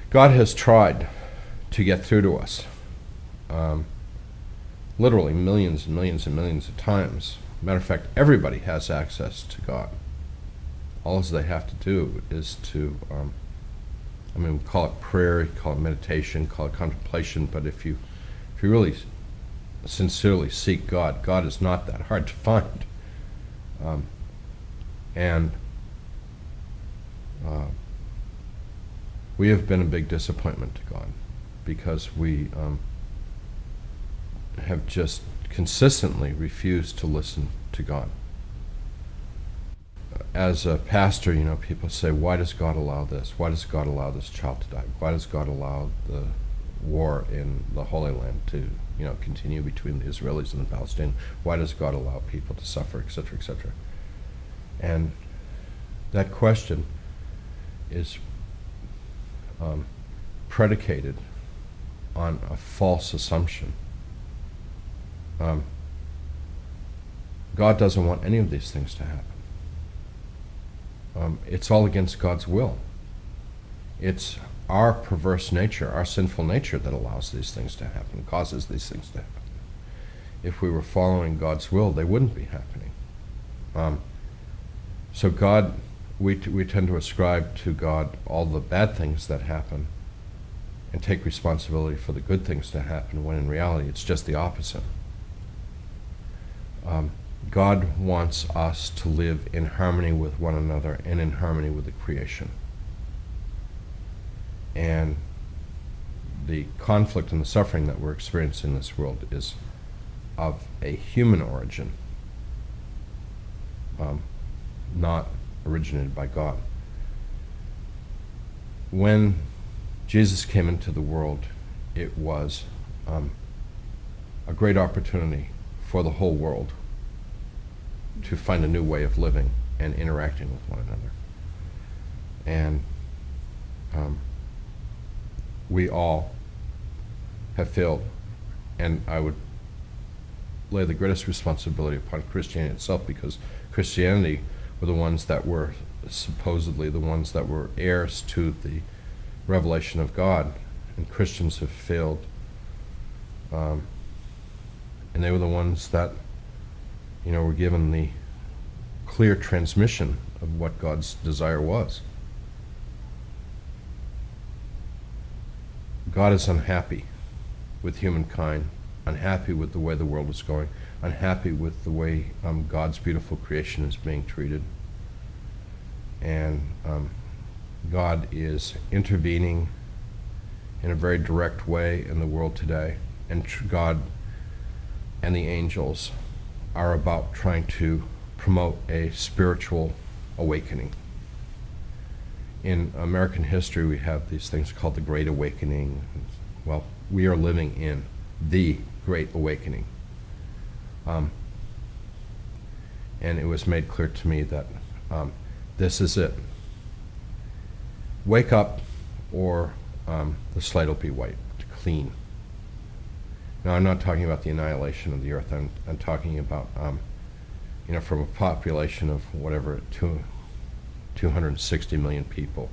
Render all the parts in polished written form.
God has tried to get through to us, literally millions and millions and millions of times. Matter of fact, everybody has access to God. All they have to do is to, we call it prayer, call it meditation, call it contemplation, but if you really sincerely seek God, God is not that hard to find. We have been a big disappointment to God because we have just consistently refused to listen to God. As a pastor, people say, why does God allow this? Why does God allow this child to die? Why does God allow the war in the Holy Land to continue between the Israelis and the Palestinians? Why does God allow people to suffer, etc., etc.? And that question is predicated on a false assumption. God doesn't want any of these things to happen. It's all against God's will. It's our perverse nature, our sinful nature that allows these things to happen, causes these things to happen. If we were following God's will, they wouldn't be happening. So God, we tend to ascribe to God all the bad things that happen and take responsibility for the good things that happen, when in reality it's just the opposite. God wants us to live in harmony with one another and in harmony with the creation. And the conflict and the suffering that we're experiencing in this world is of a human origin, not originated by God. When Jesus came into the world, it was a great opportunity for the whole world to find a new way of living and interacting with one another. And we all have failed, and I would lay the greatest responsibility upon Christianity itself, because Christianity were the ones that were supposedly the ones that were heirs to the revelation of God, and Christians have failed. And they were the ones that were given the clear transmission of what God's desire was. God is unhappy with humankind, unhappy with the way the world is going, unhappy with the way God's beautiful creation is being treated. And God is intervening in a very direct way in the world today. And God and the angels are about trying to promote a spiritual awakening. In American history, we have these things called the Great Awakening. Well, we are living in the Great Awakening. And it was made clear to me that this is it. Wake up, or the slate will be wiped clean. Now, I'm not talking about the annihilation of the earth. I'm talking about, from a population of whatever, 260 million people,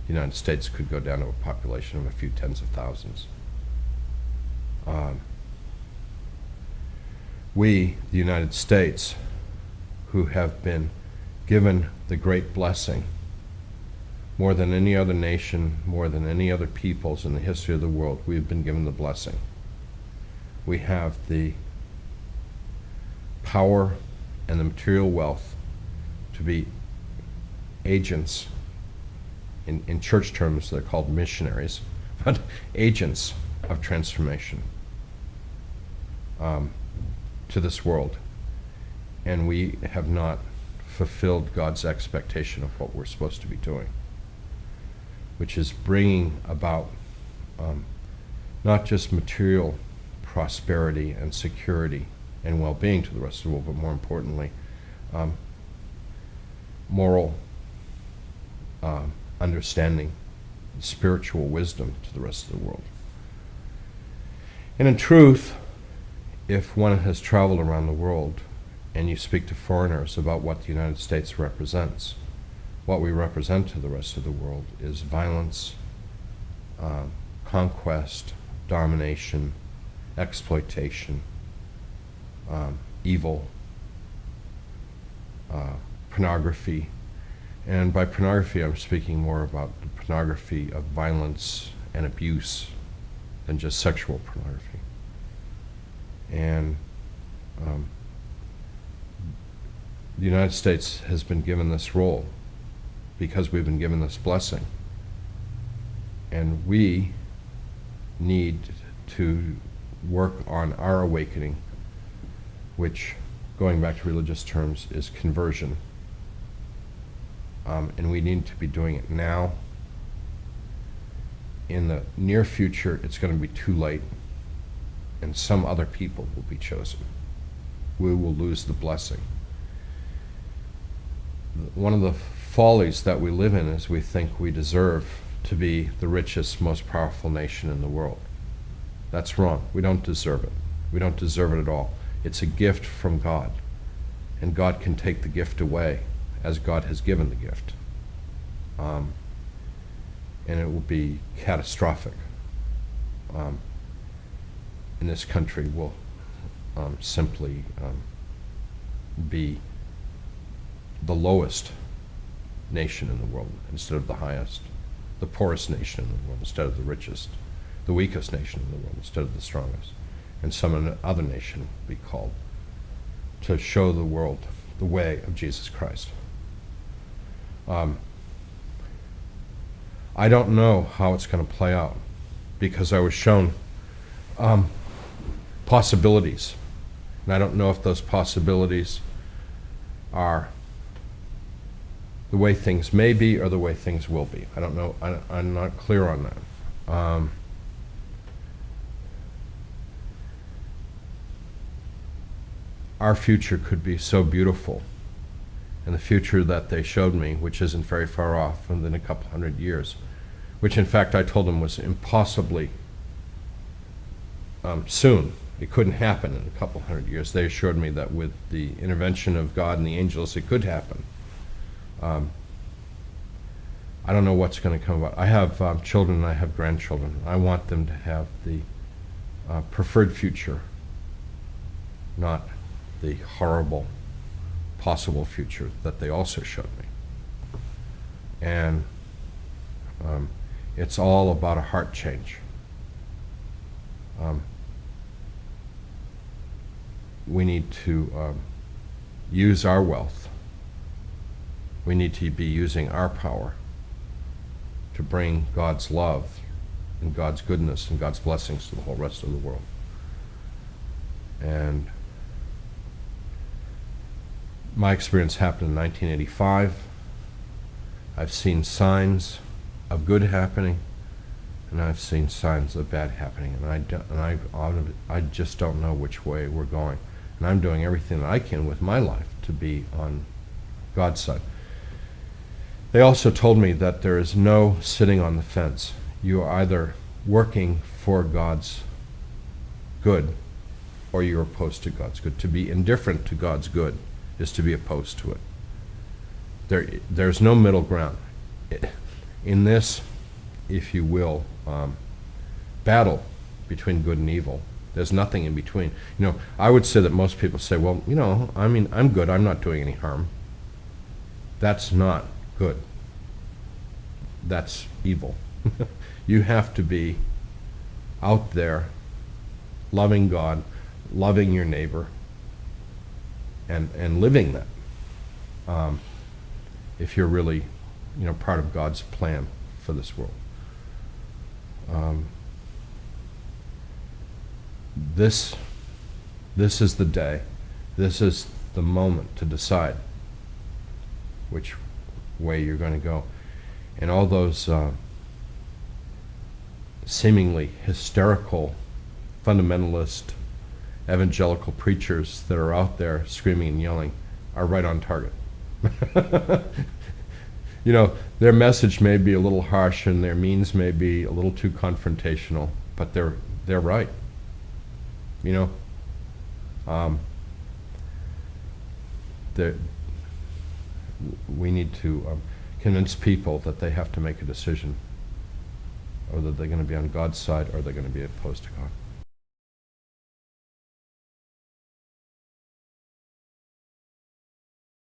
the United States could go down to a population of a few tens of thousands. We, the United States, who have been given the great blessing, more than any other nation, more than any other peoples in the history of the world, we have been given the blessing. We have the power and the material wealth to be agents, in church terms they're called missionaries, but agents of transformation to this world. And we have not fulfilled God's expectation of what we're supposed to be doing, which is bringing about not just material prosperity and security and well-being to the rest of the world, but more importantly, moral understanding, spiritual wisdom to the rest of the world. And in truth, if one has traveled around the world and you speak to foreigners about what the United States represents, what we represent to the rest of the world is violence, conquest, domination, exploitation, evil, pornography. And by pornography, I'm speaking more about the pornography of violence and abuse than just sexual pornography. And the United States has been given this role because we've been given this blessing. And we need to work on our awakening, which, going back to religious terms, is conversion. And we need to be doing it now. In the near future, it's going to be too late, and some other people will be chosen. We will lose the blessing. One of the follies that we live in is we think we deserve to be the richest, most powerful nation in the world. That's wrong. We don't deserve it. We don't deserve it at all. It's a gift from God, and God can take the gift away as God has given the gift. And it will be catastrophic. And this country will simply be the lowest nation in the world instead of the highest, the poorest nation in the world instead of the richest, the weakest nation in the world instead of the strongest, and some other nation will be called to show the world the way of Jesus Christ. I don't know how it's going to play out because I was shown possibilities, and I don't know if those possibilities are the way things may be or the way things will be. I don't know. I'm not clear on that. Our future could be so beautiful, and the future that they showed me, which isn't very far off, within a couple hundred years, which in fact I told them was impossibly soon. It couldn't happen in a couple hundred years. They assured me that with the intervention of God and the angels, it could happen. I don't know what's going to come about. I have children and I have grandchildren. I want them to have the preferred future, not the horrible possible future that they also showed me. And it's all about a heart change. We need to use our wealth. We need to be using our power to bring God's love and God's goodness and God's blessings to the whole rest of the world. And my experience happened in 1985. I've seen signs of good happening, and I've seen signs of bad happening, and I just don't know which way we're going. And I'm doing everything that I can with my life to be on God's side. They also told me that there is no sitting on the fence. You are either working for God's good or you're opposed to God's good. To be indifferent to God's good is to be opposed to it. There's no middle ground. In this, if you will, battle between good and evil, there's nothing in between. You know, I would say that most people say, well, you know, I mean, I'm good, I'm not doing any harm. That's not good. That's evil. You have to be out there loving God, loving your neighbor, and living that. If you're really, you know, part of God's plan for this world. This is the day. This is the moment to decide which way you're going to go. And all those seemingly hysterical, fundamentalist, evangelical preachers that are out there screaming and yelling are right on target. You know, their message may be a little harsh and their means may be a little too confrontational, but they're right. You know, we need to convince people that they have to make a decision or that they're going to be on God's side or they're going to be opposed to God.